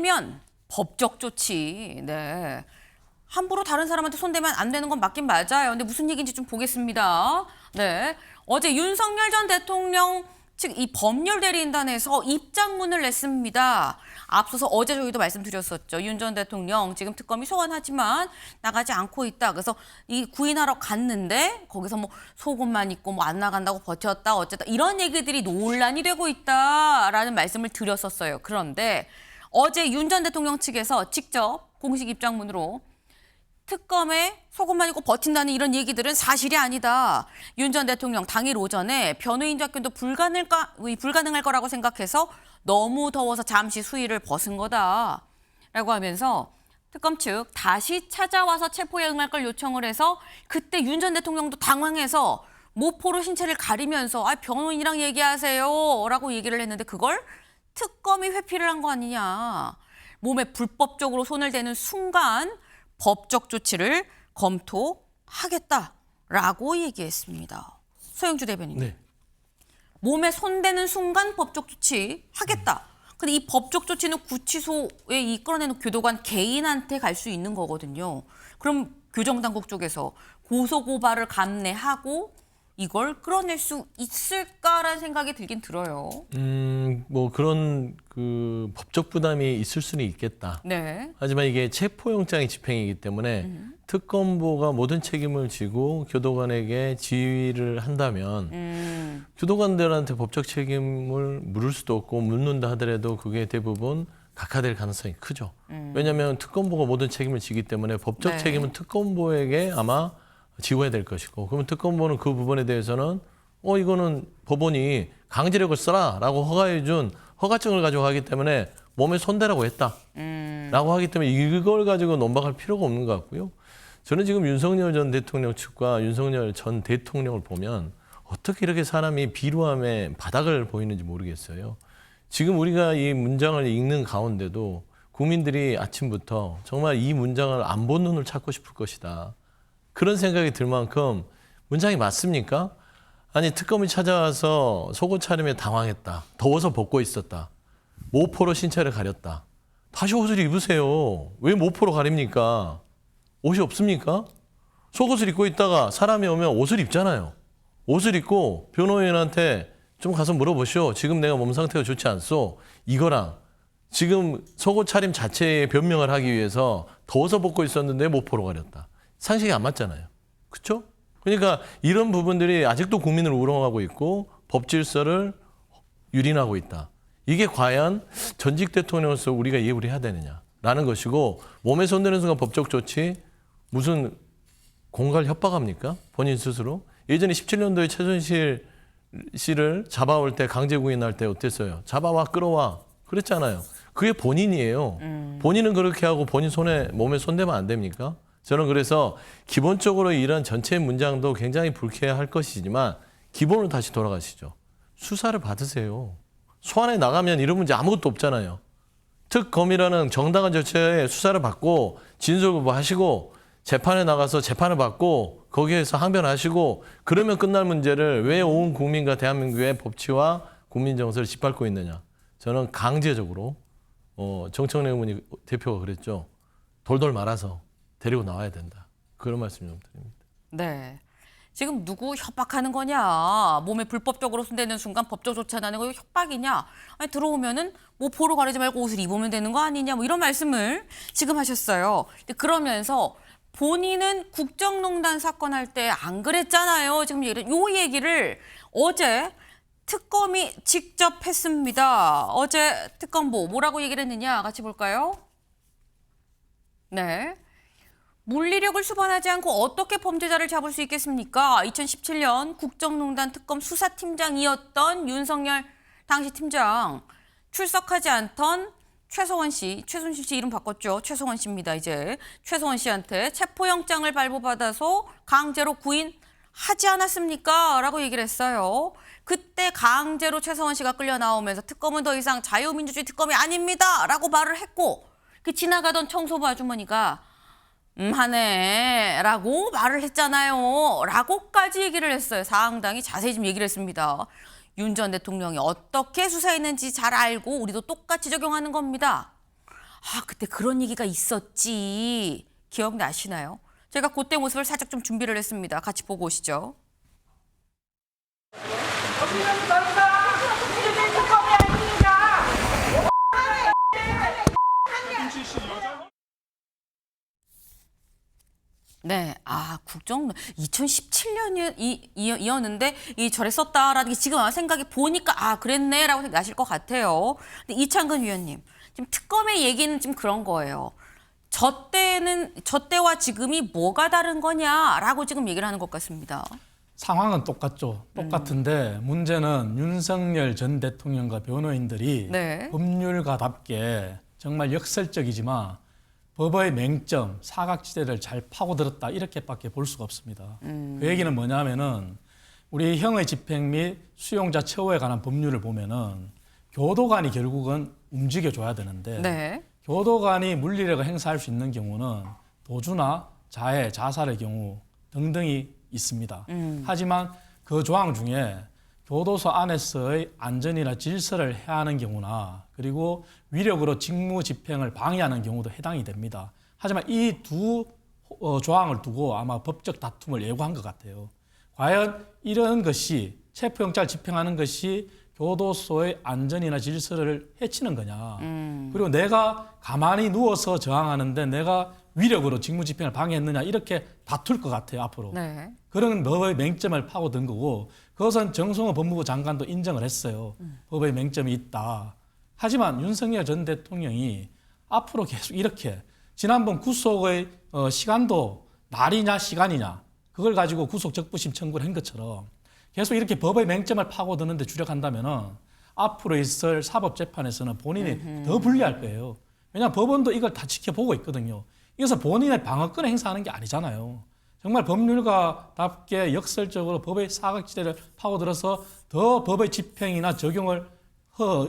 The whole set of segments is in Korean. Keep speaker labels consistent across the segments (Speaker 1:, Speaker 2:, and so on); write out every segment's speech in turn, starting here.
Speaker 1: 손대면 법적 조치. 네. 함부로 다른 사람한테 손대면 안 되는 건 맞긴 맞아요. 근데 무슨 얘기인지 좀 보겠습니다. 네. 어제 윤석열 전 대통령 측 이 법률 대리인단에서 입장문을 냈습니다. 앞서서 어제 저희도 말씀드렸었죠. 윤 전 대통령 지금 특검이 소환하지만 나가지 않고 있다. 그래서 이 구인하러 갔는데 거기서 뭐 속옷만 입고 뭐 안 나간다고 버텼다 어쨌다 이런 얘기들이 논란이 되고 있다라는 말씀을 드렸었어요. 그런데 어제 윤 전 대통령 측에서 직접 공식 입장문으로 특검에 속옷만 입고 버틴다는 이런 얘기들은 사실이 아니다. 윤 전 대통령 당일 오전에 변호인 접견도 불가능할 거라고 생각해서 너무 더워서 잠시 수위를 벗은 거다. 라고 하면서 특검 측 다시 찾아와서 체포에 응할 걸 요청을 해서 그때 윤 전 대통령도 당황해서 모포로 신체를 가리면서 변호인이랑 얘기하세요. 라고 얘기를 했는데 그걸 특검이 회피를 한 거 아니냐. 몸에 불법적으로 손을 대는 순간 법적 조치를 검토하겠다라고 얘기했습니다. 소영주 대변인.
Speaker 2: 네.
Speaker 1: 몸에 손대는 순간 법적 조치 하겠다. 근데 이 법적 조치는 구치소에 이끌어내는 교도관 개인한테 갈 수 있는 거거든요. 그럼 교정당국 쪽에서 고소고발을 감내하고 이걸 끌어낼 수 있을까라는 생각이 들긴 들어요.
Speaker 2: 뭐 그런 그 법적 부담이 있을 수는 있겠다.
Speaker 1: 네.
Speaker 2: 하지만 이게 체포영장의 집행이기 때문에 특검보가 모든 책임을 지고 교도관에게 지휘를 한다면 교도관들한테 법적 책임을 물을 수도 없고 묻는다 하더라도 그게 대부분 각하될 가능성이 크죠. 왜냐하면 특검보가 모든 책임을 지기 때문에 법적
Speaker 1: 네.
Speaker 2: 책임은 특검보에게 아마 지워야 될 것이고, 그러면 특검보는 그 부분에 대해서는 이거는 법원이 강제력을 써라라고 허가해준 허가증을 가지고 가기 때문에 몸에 손대라고 했다라고 하기 때문에 이걸 가지고 논박할 필요가 없는 것 같고요. 저는 지금 윤석열 전 대통령 측과 윤석열 전 대통령을 보면 어떻게 이렇게 사람이 비루함의 바닥을 보이는지 모르겠어요. 지금 우리가 이 문장을 읽는 가운데도 국민들이 아침부터 정말 이 문장을 안 본 눈을 찾고 싶을 것이다. 그런 생각이 들 만큼 문장이 맞습니까? 아니 특검이 찾아와서 속옷 차림에 당황했다. 더워서 벗고 있었다. 모포로 신체를 가렸다. 다시 옷을 입으세요. 왜 모포로 가립니까? 옷이 없습니까? 속옷을 입고 있다가 사람이 오면 옷을 입잖아요. 옷을 입고 변호인한테 좀 가서 물어보시오. 지금 내가 몸 상태가 좋지 않소. 이거랑 지금 속옷 차림 자체에 변명을 하기 위해서 더워서 벗고 있었는데 모포로 가렸다. 상식이 안 맞잖아요. 그렇죠? 그러니까 이런 부분들이 아직도 국민을 우롱하고 있고 법 질서를 유린하고 있다. 이게 과연 전직 대통령으로서 우리가 이해를 해야 되느냐라는 것이고, 몸에 손대는 순간 법적 조치 무슨 공갈 협박합니까? 본인 스스로. 예전에 17년도에 최순실 씨를 잡아올 때 강제 구인할 때 어땠어요? 잡아와 끌어와 그랬잖아요. 그게 본인이에요. 본인은 그렇게 하고 본인 몸에 손대면 안 됩니까? 저는 그래서 기본적으로 이런 전체 문장도 굉장히 불쾌할 것이지만 기본으로 다시 돌아가시죠. 수사를 받으세요. 소환에 나가면 이런 문제 아무것도 없잖아요. 특검이라는 정당한 절차에 수사를 받고 진술거부하시고 재판에 나가서 재판을 받고 거기에서 항변하시고 그러면 끝날 문제를 왜 온 국민과 대한민국의 법치와 국민 정서를 짓밟고 있느냐. 저는 강제적으로 정청래 의원이 대표가 그랬죠. 돌돌 말아서 데리고 나와야 된다. 그런 말씀 좀 드립니다.
Speaker 1: 네. 지금 누구 협박하는 거냐. 몸에 불법적으로 손대는 순간 법적 조치하는 거 협박이냐. 아니 들어오면은 모포로 가리지 말고 옷을 입으면 되는 거 아니냐. 뭐 이런 말씀을 지금 하셨어요. 근데 그러면서 본인은 국정농단 사건 할 때 안 그랬잖아요. 지금 요 얘기를 어제 특검이 직접 했습니다. 어제 특검보 뭐라고 얘기를 했느냐. 같이 볼까요? 네. 물리력을 수반하지 않고 어떻게 범죄자를 잡을 수 있겠습니까? 2017년 국정농단 특검 수사팀장이었던 윤석열 당시 팀장, 출석하지 않던 최순실 씨 이름 바꿨죠. 최성원 씨입니다. 이제 최성원 씨한테 체포영장을 발부받아서 강제로 구인하지 않았습니까? 라고 얘기를 했어요. 그때 강제로 최성원 씨가 끌려 나오면서 특검은 더 이상 자유민주주의 특검이 아닙니다. 라고 말을 했고, 그 지나가던 청소부 아주머니가 하네 라고 말을 했잖아요 라고까지 얘기를 했어요. 상당히 자세히 좀 얘기를 했습니다. 윤 전 대통령이 어떻게 수사했는지 잘 알고 우리도 똑같이 적용하는 겁니다. 아, 그때 그런 얘기가 있었지. 기억나시나요? 제가 그때 모습을 살짝 좀 준비를 했습니다. 같이 보고 오시죠. 네, 아, 국정 2017년이었는데 이 절에 썼다라는 게 지금 생각이 보니까 아, 그랬네라고 나실 것 같아요. 근데 이창근 위원님, 지금 특검의 얘기는 좀 그런 거예요. 저 때와 지금이 뭐가 다른 거냐라고 지금 얘기를 하는 것 같습니다.
Speaker 3: 상황은 똑같죠. 똑같은데 문제는 윤석열 전 대통령과 변호인들이
Speaker 1: 네.
Speaker 3: 법률가답게 정말 역설적이지만 법의 맹점, 사각지대를 잘 파고들었다 이렇게밖에 볼 수가 없습니다. 그 얘기는 뭐냐면은 우리 형의 집행 및 수용자 처우에 관한 법률을 보면은 교도관이 결국은 움직여줘야 되는데
Speaker 1: 네.
Speaker 3: 교도관이 물리력을 행사할 수 있는 경우는 도주나 자해, 자살의 경우 등등이 있습니다. 하지만 그 조항 중에 교도소 안에서의 안전이나 질서를 해하는 경우나 그리고 위력으로 직무 집행을 방해하는 경우도 해당이 됩니다. 하지만 이 두 조항을 두고 아마 법적 다툼을 예고한 것 같아요. 과연 이런 것이 체포영장을 집행하는 것이 교도소의 안전이나 질서를 해치는 거냐. 그리고 내가 가만히 누워서 저항하는데 내가 위력으로 직무 집행을 방해했느냐 이렇게 다툴 것 같아요 앞으로.
Speaker 1: 네.
Speaker 3: 그런 법의 맹점을 파고든 거고 그것은 정성호 법무부 장관도 인정을 했어요. 법의 맹점이 있다. 하지만 윤석열 전 대통령이 앞으로 계속 이렇게 지난번 구속의 시간도 날이냐 시간이냐 그걸 가지고 구속 적부심 청구를 한 것처럼 계속 이렇게 법의 맹점을 파고드는데 주력한다면 앞으로 있을 사법재판에서는 본인이 더 불리할 거예요. 왜냐하면 법원도 이걸 다 지켜보고 있거든요. 이것은 본인의 방어권을 행사하는 게 아니잖아요. 정말 법률가답게 역설적으로 법의 사각지대를 파고들어서 더 법의 집행이나 적용을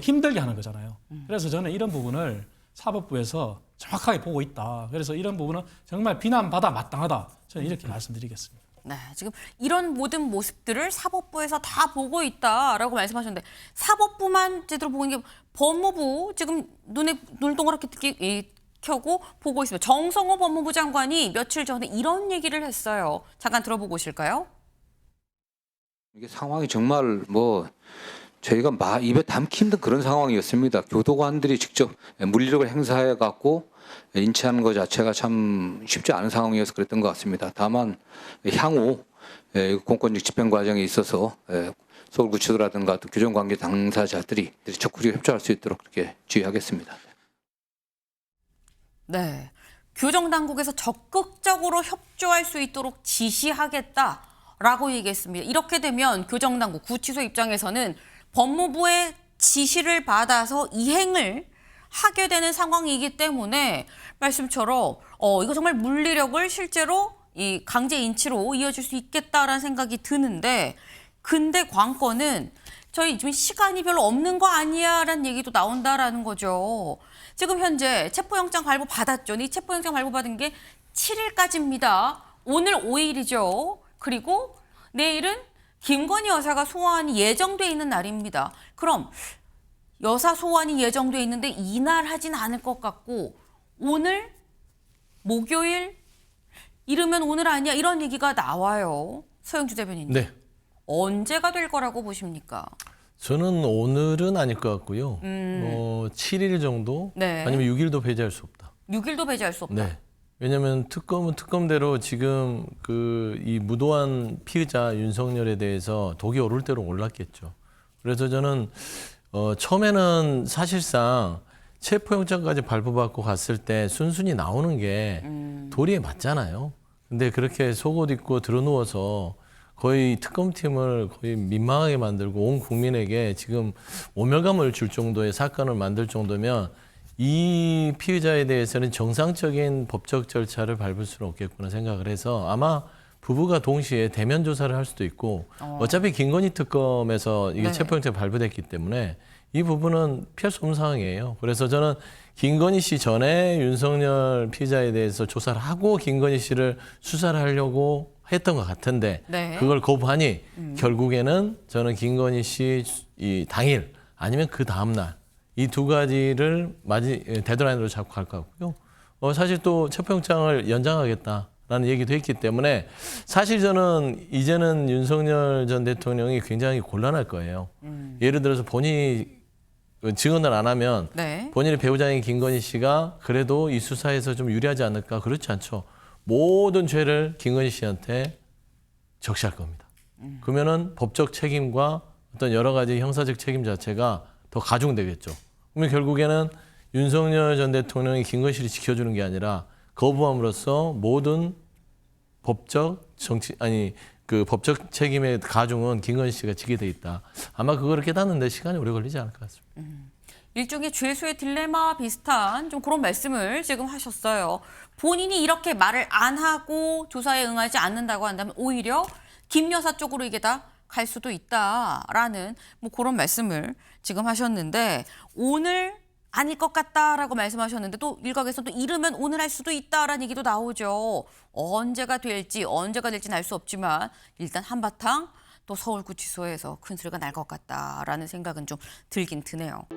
Speaker 3: 힘들게 하는 거잖아요. 그래서 저는 이런 부분을 사법부에서 정확하게 보고 있다. 그래서 이런 부분은 정말 비난받아 마땅하다. 저는 이렇게 말씀드리겠습니다.
Speaker 1: 네, 지금 이런 모든 모습들을 사법부에서 다 보고 있다라고 말씀하셨는데 사법부만 제대로 보고 있는 게 법무부 지금 눈을 동그랗게 켜고 보고 있습니다. 정성호 법무부 장관이 며칠 전에 이런 얘기를 했어요. 잠깐 들어보고 오실까요?
Speaker 4: 이게 상황이 정말 저희가 입에 담기 힘든 그런 상황이었습니다. 교도관들이 직접 물리력을 행사해 갖고 인치하는 것 자체가 참 쉽지 않은 상황이어서 그랬던 것 같습니다. 다만 향후 공권력 집행 과정에 있어서 서울구치소라든가 또 교정관계 당사자들이 적극적으로 협조할 수 있도록 그렇게 지휘하겠습니다.
Speaker 1: 네, 교정당국에서 적극적으로 협조할 수 있도록 지시하겠다라고 얘기했습니다. 이렇게 되면 교정당국, 구치소 입장에서는 법무부의 지시를 받아서 이행을 하게 되는 상황이기 때문에 말씀처럼 이거 정말 물리력을 실제로 이 강제 인치로 이어질 수 있겠다라는 생각이 드는데 근데 관건은 저희 지금 시간이 별로 없는 거 아니야라는 얘기도 나온다라는 거죠. 지금 현재 체포영장 발부 받았죠. 이 체포영장 발부 받은 게 7일까지입니다. 오늘 5일이죠. 그리고 내일은 김건희 여사가 소환이 예정돼 있는 날입니다. 그럼 여사 소환이 예정돼 있는데 이날 하진 않을 것 같고 오늘 목요일 이르면 오늘 아니야 이런 얘기가 나와요. 서영주 대변인님.
Speaker 2: 네.
Speaker 1: 언제가 될 거라고 보십니까?
Speaker 2: 저는 오늘은 아닐 것 같고요. 7일 정도
Speaker 1: 네.
Speaker 2: 아니면 6일도 배제할 수 없다.
Speaker 1: 6일도 배제할 수 없다.
Speaker 2: 네. 왜냐하면 특검은 특검대로 지금 이 무도한 피의자 윤석열에 대해서 독이 오를 대로 올랐겠죠. 그래서 저는 처음에는 사실상 체포영장까지 발부받고 갔을 때 순순히 나오는 게 도리에 맞잖아요. 근데 그렇게 속옷 입고 드러누워서 거의 특검팀을 거의 민망하게 만들고 온 국민에게 지금 모멸감을 줄 정도의 사건을 만들 정도면 이 피의자에 대해서는 정상적인 법적 절차를 밟을 수는 없겠구나 생각을 해서 아마 부부가 동시에 대면 조사를 할 수도 있고 어차피 김건희 특검에서 이게
Speaker 1: 네.
Speaker 2: 체포영장 발부됐기 때문에 이 부분은 피할 수 없는 상황이에요. 그래서 저는 김건희 씨 전에 윤석열 피의자에 대해서 조사를 하고 김건희 씨를 수사를 하려고 했던 것 같은데
Speaker 1: 네.
Speaker 2: 그걸 거부하니 결국에는 저는 김건희 씨 이 당일 아니면 그 다음 날 이 두 가지를 데드라인으로 잡고 갈 것 같고요. 사실 또 체포영장을 연장하겠다라는 얘기도 했기 때문에 사실 저는 이제는 윤석열 전 대통령이 굉장히 곤란할 거예요. 예를 들어서 본인이 증언을 안 하면
Speaker 1: 네.
Speaker 2: 본인의 배우자인 김건희 씨가 그래도 이 수사에서 좀 유리하지 않을까? 그렇지 않죠. 모든 죄를 김건희 씨한테 적시할 겁니다. 그러면은 법적 책임과 어떤 여러 가지 형사적 책임 자체가 더 가중되겠죠. 그러면 결국에는 윤석열 전 대통령이 김건희 씨를 지켜주는 게 아니라 거부함으로써 모든 법적 법적 책임의 가중은 김건희 씨가 지게 돼 있다. 아마 그거를 깨닫는데 시간이 오래 걸리지 않을 것 같습니다.
Speaker 1: 일종의 죄수의 딜레마 비슷한 좀 그런 말씀을 지금 하셨어요. 본인이 이렇게 말을 안 하고 조사에 응하지 않는다고 한다면 오히려 김 여사 쪽으로 이게 다 갈 수도 있다라는 뭐 그런 말씀을 지금 하셨는데 오늘 아닐 것 같다라고 말씀하셨는데 또 일각에서 또 이르면 오늘 할 수도 있다라는 얘기도 나오죠. 언제가 될지는 알 수 없지만 일단 한바탕 또 서울구치소에서 큰 소리가 날 것 같다라는 생각은 좀 들긴 드네요.